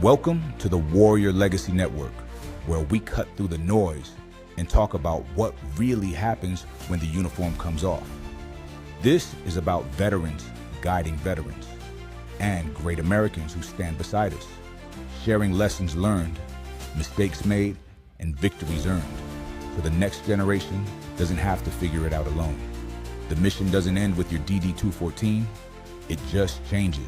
Welcome to the Warrior Legacy Network, where we cut through the noise and talk about what really happens when the uniform comes off. This is about veterans guiding veterans and great Americans who stand beside us, sharing lessons learned, mistakes made, and victories earned, so the next generation doesn't have to figure it out alone. The mission doesn't end with your DD-214, it just changes.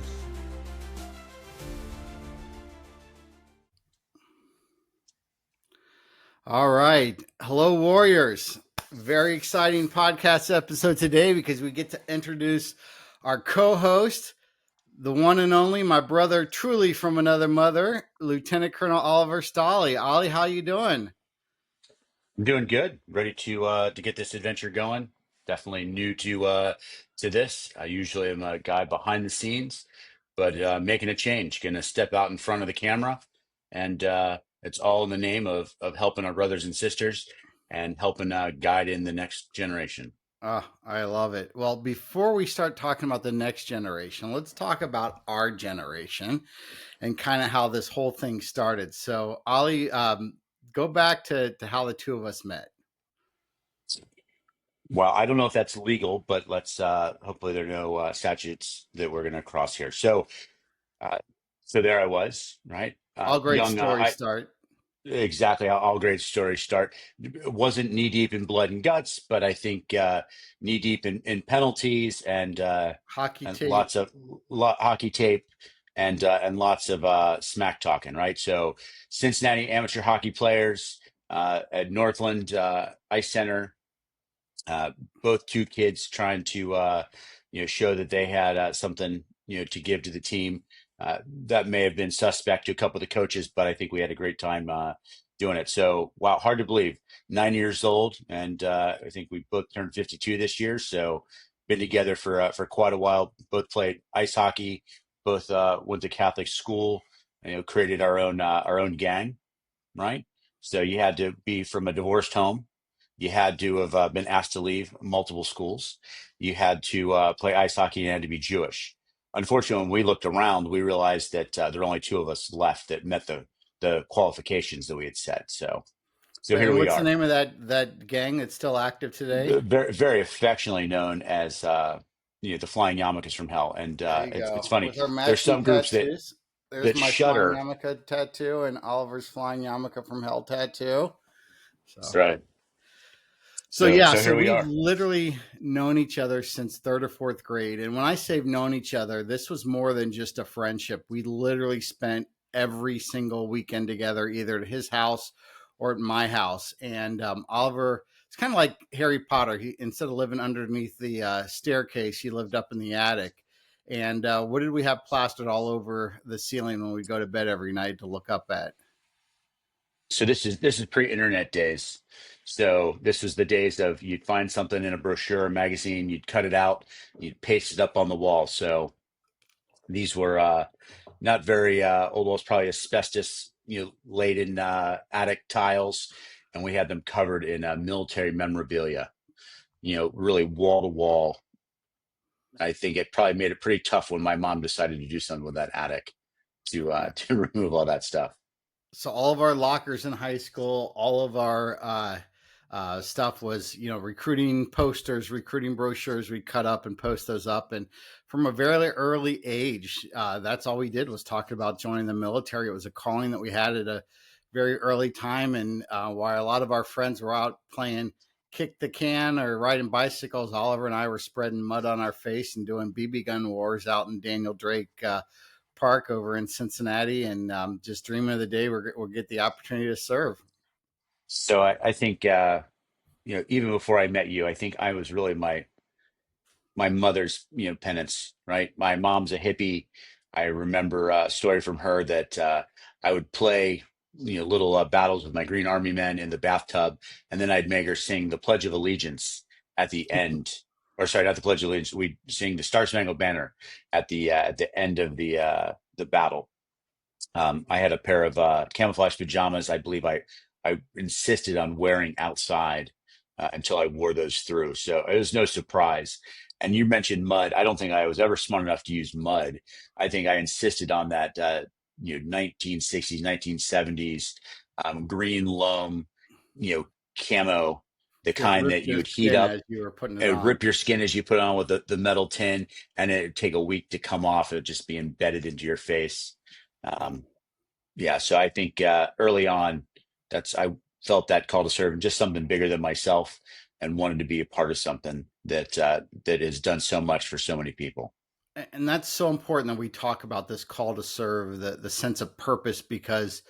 All right. Hello, Warriors. Very exciting podcast episode today because we get to introduce our co-host, the one and only, my brother, truly from another mother, Lieutenant Colonel Oliver Stolley. Ollie, how you doing? I'm doing good. Ready to get this adventure going. Definitely new to this. I usually am a guy behind the scenes, but making a change. Going to step out in front of the camera, and it's all in the name of helping our brothers and sisters and helping guide in the next generation. Oh, I love it. Well, before we start talking about the next generation, let's talk about our generation and kind of how this whole thing started. So, Ollie, go back to how the two of us met. Well, I don't know if that's legal, but let's hopefully there are no statutes that we're going to cross here. Uh, so there I was, right? All great Young, stories start. exactly how all great stories start. It wasn't knee deep in blood and guts, but I think knee deep in penalties Hockey and tape. hockey tape and lots of smack talking, right? So Cincinnati amateur hockey players at Northland Ice Center, uh, both two kids trying to show that they had something to give to the team. That may have been suspect to a couple of the coaches, but I think we had a great time doing it. So wow, hard to believe. 9 years old, and I think we both turned 52 this year. So been together for quite a while. Both played ice hockey. Both went to Catholic school. Created our own gang, right? So you had to be from a divorced home. You had to have been asked to leave multiple schools. You had to play ice hockey and you had to be Jewish. Unfortunately, when we looked around, we realized that there were only two of us left that met the qualifications that we had set. So here And we what's the are, name of that gang that's still active today? very very affectionately known as the Flying Yarmulkes from Hell. And There you it's go. funny. With our There's matching some groups that tattoos. There's that my flying shudder. yarmulke tattoo and Oliver's flying yarmulke from hell tattoo. So Right. so So yeah, so so here we we've are. literally known each other since third or fourth grade. And when I say known each other, this was more than just a friendship. We literally spent every single weekend together, either at his house or at my house. And Oliver, it's kind of like Harry Potter. He, instead of living underneath the staircase, he lived up in the attic. And what did we have plastered all over the ceiling when we go to bed every night to look up at? So this is pre-internet days. So this was the days of you'd find something in a brochure or magazine, you'd cut it out, you'd paste it up on the wall. So these were not very old. It's probably asbestos, laden attic tiles, and we had them covered in military memorabilia. Really wall to wall. I think it probably made it pretty tough when my mom decided to do something with that attic to Yeah. to remove all that stuff. So all of our lockers in high school, all of our stuff was, recruiting posters, recruiting brochures. We cut up and post those up, and from a very early age, that's all we did was talk about joining the military. It was a calling that we had at a very early time, and while a lot of our friends were out playing kick the can or riding bicycles, Oliver and I were spreading mud on our face and doing BB gun wars out in Daniel Drake Park over in Cincinnati, and just dreaming of the day we'll get the opportunity to serve. So I think even before I met you, I think I was really my mother's penance, right? My mom's a hippie. I remember a story from her that I would play little battles with my Green Army men in the bathtub, and then I'd make her sing the Pledge of Allegiance at the end. Or sorry, not the Pledge of Allegiance. We'd sing the Star Spangled Banner at the end of the battle. I had a pair of camouflage pajamas. I believe I insisted on wearing outside until I wore those through. So it was no surprise. And you mentioned mud. I don't think I was ever smart enough to use mud. I think I insisted on that 1960s, 1970s, green loam, camo, the It kind that ripped you your would heat skin up. as you were putting it It would on. rip your skin as you put it on with the metal tin, and it'd take a week to come off. It would just be embedded into your face. Um, yeah, so I think early on, I felt that call to serve and just something bigger than myself, and wanted to be a part of something that has done so much for so many people. And that's so important that we talk about this call to serve, the sense of purpose, because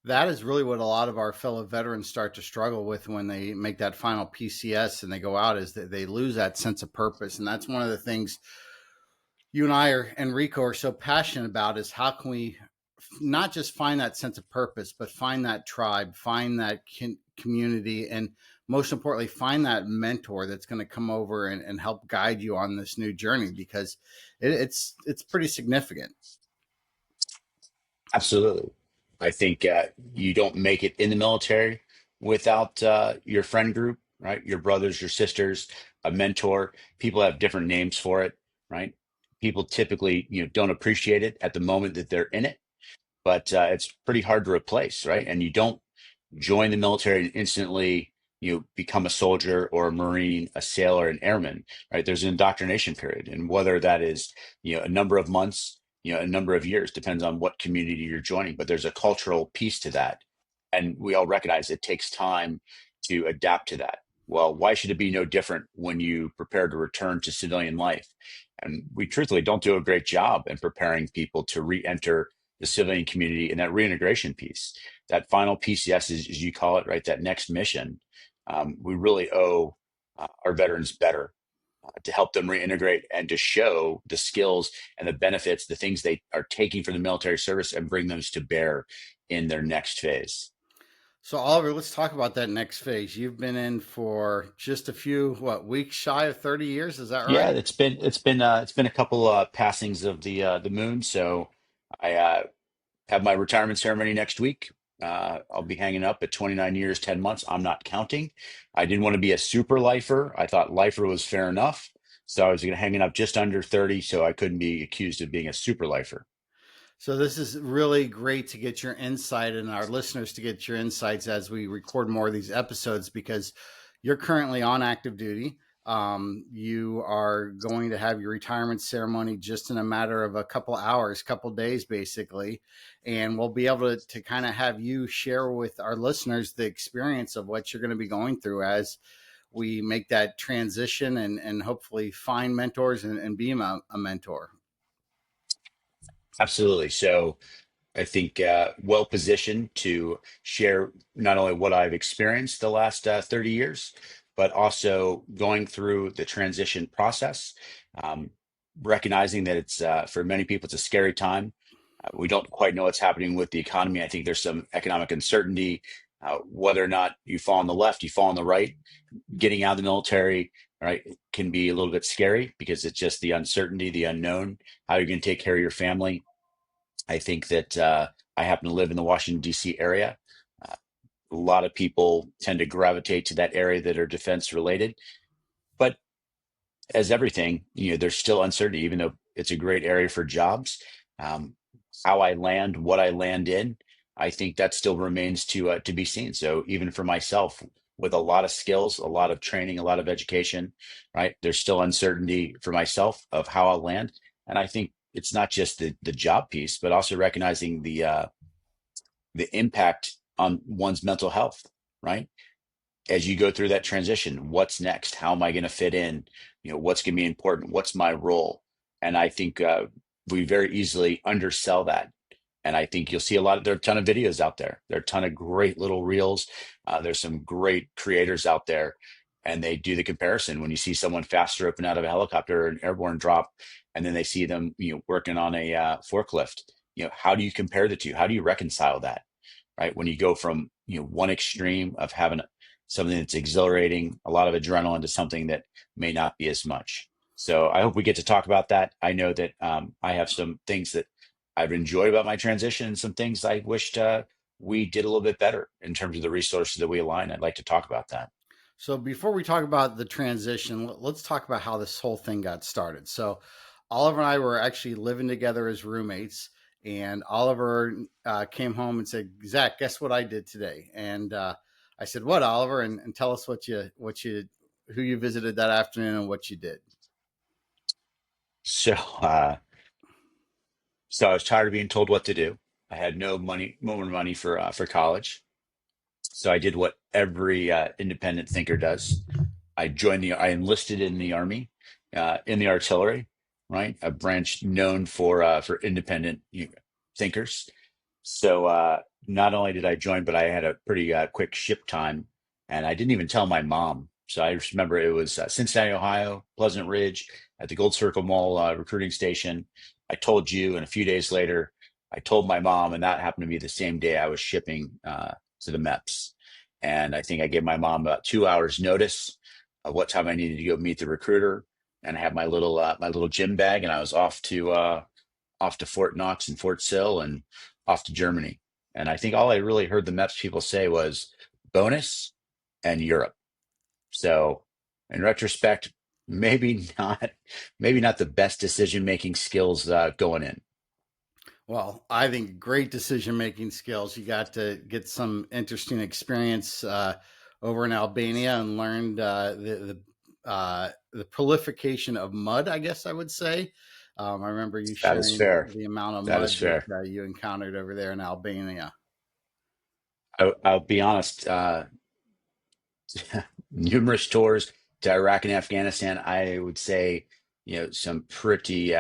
that is really what a lot of our fellow veterans start to struggle with when they make that final PCS and they go out, is that they lose that sense of purpose. And that's one of the things you and I are, Enrico, are so passionate about, is how can we not just find that sense of purpose, but find that tribe, find that community, and most importantly, find that mentor that's going to come over and help guide you on this new journey, because it's pretty significant. Absolutely. I think you don't make it in the military without your friend group, right? Your brothers, your sisters, a mentor. People have different names for it, right? People typically, don't appreciate it at the moment that they're in it, but it's pretty hard to replace, right? And you don't join the military and instantly become a soldier or a marine, a sailor, an airman, right? There's an indoctrination period, and whether that is a number of months, a number of years, depends on what community you're joining, but there's a cultural piece to that, and we all recognize it takes time to adapt to that. Well, why should it be no different when you prepare to return to civilian life? And we truthfully don't do a great job in preparing people to re-enter the civilian community in that reintegration piece, that final PCS, as you call it, right? That next mission. We really owe our veterans better to help them reintegrate and to show the skills and the benefits, the things they are taking from the military service, and bring those to bear in their next phase. So, Oliver, let's talk about that next phase. You've been in for just a few, weeks shy of 30 years. Is that Yeah, right? it's been a couple passings of the moon. So I have my retirement ceremony next week. I'll be hanging up at 29 years, 10 months. I'm not counting. I didn't want to be a super lifer. I thought lifer was fair enough. So I was going to hanging up just under 30, so I couldn't be accused of being a super lifer. So this is really great to get your insight, and our listeners to get your insights as we record more of these episodes, because you're currently on active duty. You are going to have your retirement ceremony just in a matter of a couple hours, couple days, basically. And we'll be able to kind of have you share with our listeners the experience of what you're going to be going through as we make that transition, and hopefully find mentors and be a mentor. Absolutely. So I think well positioned to share not only what I've experienced the last 30 years, but also going through the transition process, um, recognizing that it's for many people, it's a scary time. We don't quite know what's happening with the economy. I think there's some economic uncertainty. Whether or not you fall on the left, you fall on the right, getting out of the military, right, can be a little bit scary because it's just the uncertainty, the unknown, how you're going to take care of your family. I think that I happen to live in the Washington, D.C. area. Uh, a lot of people tend to gravitate to that area that are defense related. But as everything, there's still uncertainty, even though it's a great area for jobs. Um, how I land, what I land in, I think that still remains to be seen. So even for myself, with a lot of skills, a lot of training, a lot of education, right? There's still uncertainty for myself of how I'll land, and I think it's not just the job piece, but also recognizing the impact on one's mental health, right? As you go through that transition, what's next? How am I going to fit in? What's going to be important? What's my role? And I think we very easily undersell that. And I think you'll see there are a ton of videos out there. There are a ton of great little reels. There's some great creators out there, and they do the comparison. When you see someone fast roping out of a helicopter or an airborne drop, and then they see them, working on a forklift, how do you compare the two? How do you reconcile that? Right? When you go from, one extreme of having something that's exhilarating, a lot of adrenaline, to something that may not be as much. So I hope we get to talk about that. I know that I have some things that I've enjoyed about my transition, and some things I wished we did a little bit better in terms of the resources that we align. I'd like to talk about that. So before we talk about the transition, let's talk about how this whole thing got started. So Oliver and I were actually living together as roommates, And Oliver came home and said, "Zach, guess what I did today?" And I said, "What, Oliver?" And tell us who you visited that afternoon and what you did. So, so I was tired of being told what to do. I had no money, no more money for college. So I did what every independent thinker does. I enlisted in the army, in the artillery, right? A branch known for independent thinkers. So not only did I join, but I had a pretty quick ship time, and I didn't even tell my mom. So I just remember it was Cincinnati, Ohio, Pleasant Ridge, at the Gold Circle Mall recruiting station. I told you, and a few days later, I told my mom, and that happened to be the same day I was shipping to the MEPS. And I think I gave my mom about 2 hours notice of what time I needed to go meet the recruiter, and I had my little gym bag, and I was off to Fort Knox and Fort Sill and off to Germany. And I think all I really heard the MEPS people say was bonus and Europe. So in retrospect, maybe not, maybe not the best decision making skills going in. Well, I think great decision making skills. You got to get some interesting experience over in Albania and learned the prolification of mud. I guess I would say. I remember you That is sharing fair. the amount of That is mud that fair. you encountered over there in Albania. I'll be honest. Numerous tours to Iraq and Afghanistan. I would say, some pretty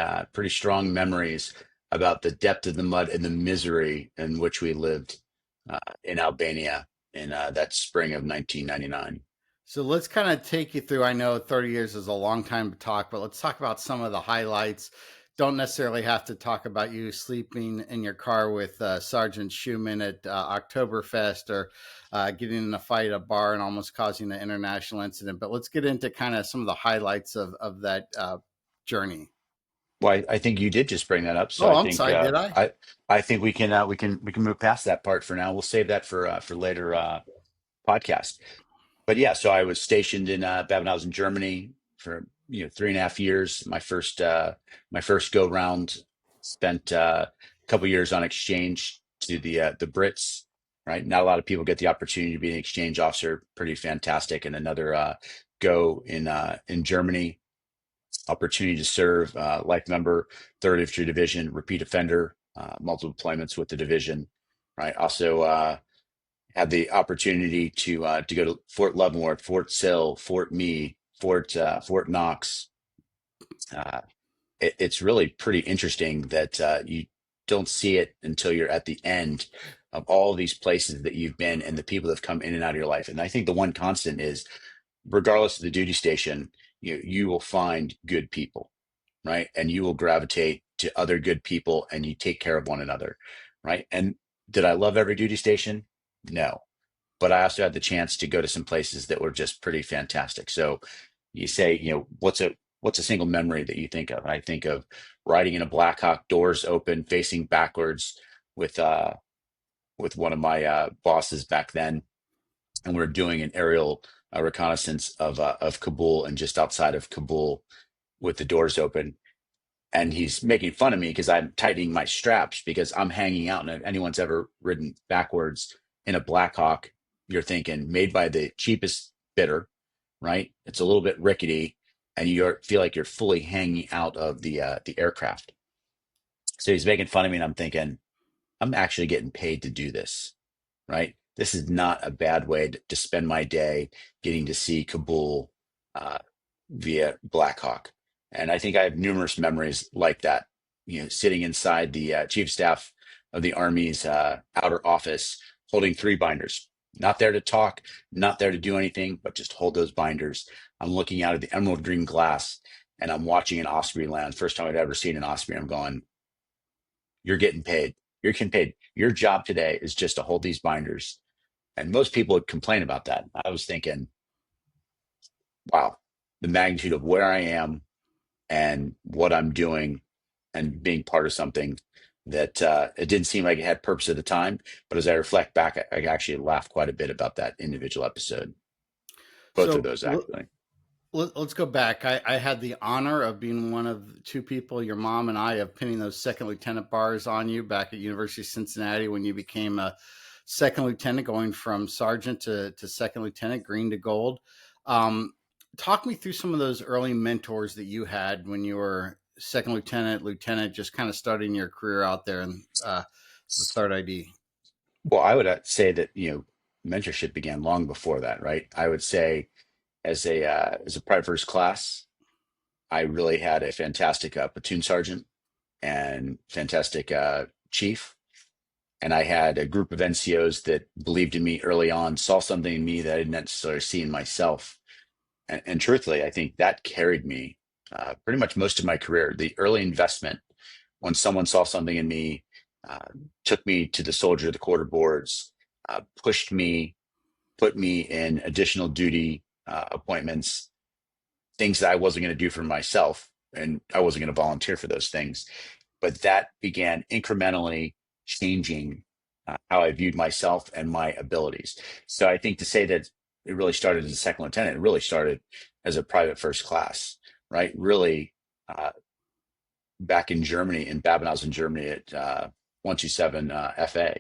strong memories about the depth of the mud and the misery in which we lived in Albania in that spring of 1999. So let's kind of take you through. I know 30 years is a long time to talk, but let's talk about some of the highlights. Don't necessarily have to talk about you sleeping in your car with Sergeant Schumann at Oktoberfest or getting in a fight at a bar and almost causing an international incident. But let's get into kind of some of the highlights of that journey. Well, I think you did just bring that up, so Oh, I I'm think sorry. Did I? I think we can move past that part for now. We'll save that for later podcast. But yeah, so I was stationed in back when I was in Germany for 3.5 years. My first go round, spent a couple years on exchange to the Brits. Right, not a lot of people get the opportunity to be an exchange officer. Pretty fantastic, and another go in Germany. Opportunity to serve, life member, third infantry division, repeat offender, multiple deployments with the division. Right, also. Had the opportunity to go to Fort Leavenworth, Fort Sill, Fort Meade, Fort Knox. Uh, it's really pretty interesting that you don't see it until you're at the end of all these places that you've been and the people that have come in and out of your life. And I think the one constant is, regardless of the duty station, you will find good people, right? And you will gravitate to other good people, and you take care of one another, right? And did I love every duty station? No, but I also had the chance to go to some places that were just pretty fantastic. So you say, what's a single memory that you think of? I think of riding in a Blackhawk, doors open, facing backwards with uh with one of my bosses back then, and we are doing an aerial reconnaissance of Kabul and just outside of Kabul with the doors open, and he's making fun of me because I'm tightening my straps because I'm hanging out. And if anyone's ever ridden backwards in a Blackhawk, you're thinking made by the cheapest bidder, right? It's a little bit rickety, and you feel like you're fully hanging out of the aircraft. So he's making fun of me, and I'm thinking I'm actually getting paid to do this, right? This is not a bad way to spend my day getting to see Kabul uh, via Blackhawk. And I think I have numerous memories like that, sitting inside the chief of staff of the Army's outer office, holding three binders, not there to talk, not there to do anything, but just hold those binders. I'm looking out at the emerald green glass, and I'm watching an Osprey land. First time I'd ever seen an Osprey. I'm going, you're getting paid. You're getting paid. Your job today is just to hold these binders. And most people would complain about that. I was thinking, wow, the magnitude of where I am and what I'm doing and being part of something that it didn't seem like it had purpose at the time. But as I reflect back, I actually laughed quite a bit about that individual episode, both of So those actually. Let's go back. I had the honor of being one of two people, your mom and I, of pinning those second lieutenant bars on you back at University of Cincinnati when you became a second lieutenant, going from sergeant to second lieutenant, green to gold. Talk me through some of those early mentors that you had when you were second lieutenant, just kind of starting your career out there in the third ID. Well, I would say that, mentorship began long before that, right? I would say as a private first class, I really had a fantastic platoon sergeant and fantastic chief. And I had a group of NCOs that believed in me early on, saw something in me that I didn't necessarily see in myself. And truthfully, I think that carried me pretty much most of my career. The early investment, when someone saw something in me, uh, took me to the soldier of the quarter boards, pushed me, put me in additional duty appointments, things that I wasn't going to do for myself, and I wasn't going to volunteer for those things. But that began incrementally changing how I viewed myself and my abilities. So I think to say that it really started as a second lieutenant, it really started as a private first class, right? Really, back in Germany, in Babenhausen, Germany, at 127 FA,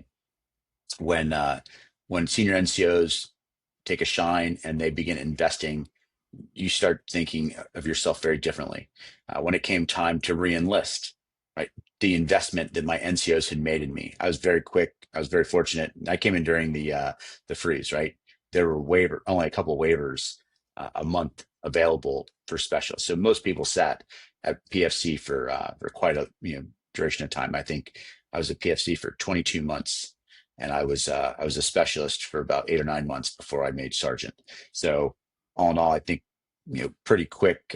when senior NCOs take a shine and they begin investing, you start thinking of yourself very differently. When it came time to re-enlist, right, the investment that my NCOs had made in me, I was very quick. I was very fortunate. I came in during the freeze, right? There were only a couple of waivers a month available for specialists. So most people sat at PFC for quite a duration of time. I think I was at PFC for 22 months, and I was a specialist for about 8 or 9 months before I made sergeant. So all in all, I think pretty quick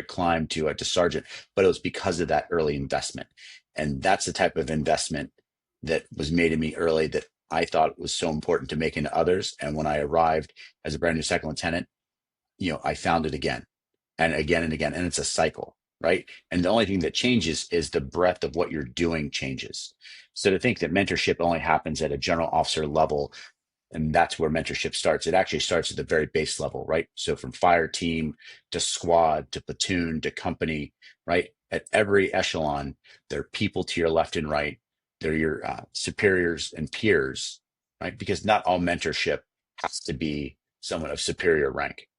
climb to sergeant, but it was because of that early investment, and that's the type of investment that was made in me early that I thought was so important to make into others. And when I arrived as a brand new second lieutenant, I found it again and again and again, and it's a cycle, right? And the only thing that changes is the breadth of what you're doing changes. So to think that mentorship only happens at a general officer level, and that's where mentorship starts. It actually starts at the very base level, right? So from fire team to squad to platoon to company, right? At every echelon, there are people to your left and right. They're your superiors and peers, right? Because not all mentorship has to be someone of superior rank.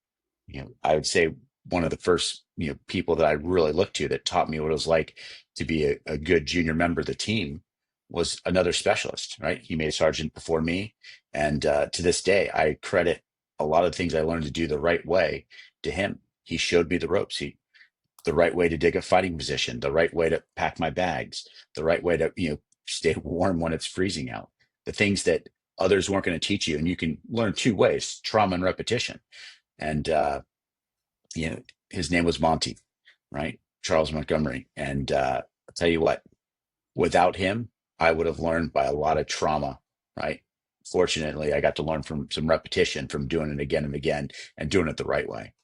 I would say one of the first, people that I really looked to that taught me what it was like to be a good junior member of the team was another specialist, right? He made a sergeant before me. And to this day, I credit a lot of the things I learned to do the right way to him. He showed me the ropes. The right way to dig a fighting position, the right way to pack my bags, the right way to, stay warm when it's freezing out. The things that others weren't going to teach you. And you can learn two ways: trauma and repetition. And his name was Monty, right? Charles Montgomery. And I'll tell you what, without him, I would have learned by a lot of trauma, right? Fortunately, I got to learn from some repetition, from doing it again and again and doing it the right way.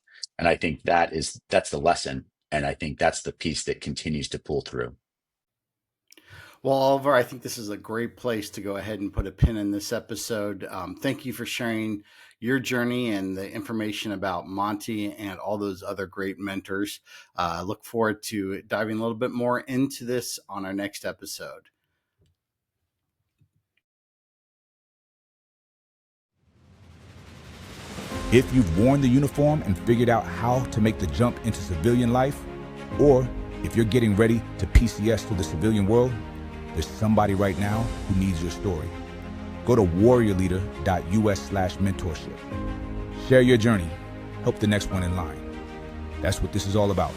And I think that's the lesson. And I think that's the piece that continues to pull through. Well, Oliver, I think this is a great place to go ahead and put a pin in this episode. Thank you for sharing your journey and the information about Monty and all those other great mentors. I look forward to diving a little bit more into this on our next episode. If you've worn the uniform and figured out how to make the jump into civilian life, or if you're getting ready to PCS to the civilian world, there's somebody right now who needs your story. Go to warriorleader.us/mentorship. Share your journey. Help the next one in line. That's what this is all about.